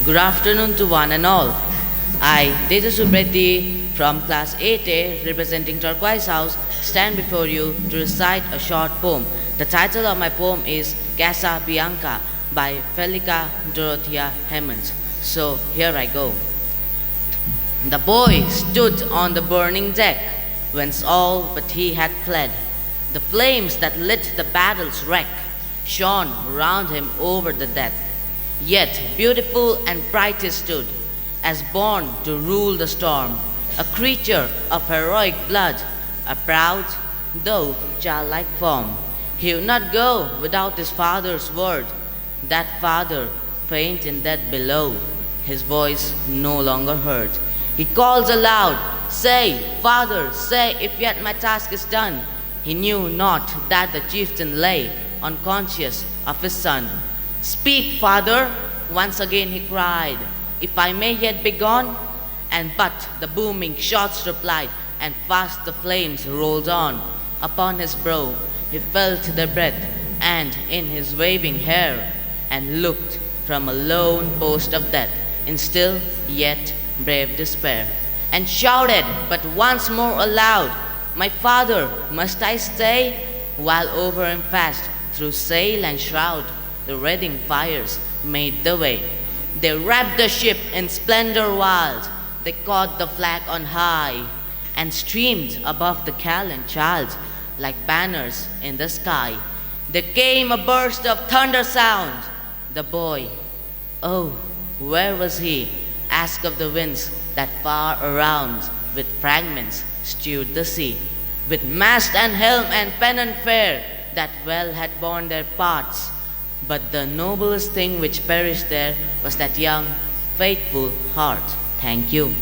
Good afternoon to one and all. I, Tejas Upreti from class 8A representing Torquoise House, stand before you to recite a short poem. The title of my poem is Casa Bianca by Felica Dorothea Hemans. So here I go. The boy stood on the burning deck, whence all but he had fled. The flames that lit the battle's wreck shone round him over the death. Yet beautiful and bright he stood, as born to rule the storm, a creature of heroic blood, a proud, though childlike form. He would not go without his father's word, that father faint in death below, his voice no longer heard. He calls aloud, "Say, father, say, if yet my task is done." He knew not that the chieftain lay unconscious of his son. "Speak, father," once again he cried, "if I may yet be gone." And but the booming shots replied, and fast the flames rolled on. Upon his brow he felt their breath, and in his waving hair, and looked from a lone post of death in still yet brave despair, and shouted but once more aloud, "My father, must I stay?" While over him fast through sail and shroud the redding fires made the way. They wrapped the ship in splendor wild, they caught the flag on high, and streamed above the gallant child like banners in the sky. There came a burst of thunder sound. The boy, oh, where was he? Asked of the winds that far around with fragments strewed the sea. With mast and helm and pennon fair, that well had borne their parts. But the noblest thing which perished there was that young, faithful heart. Thank you.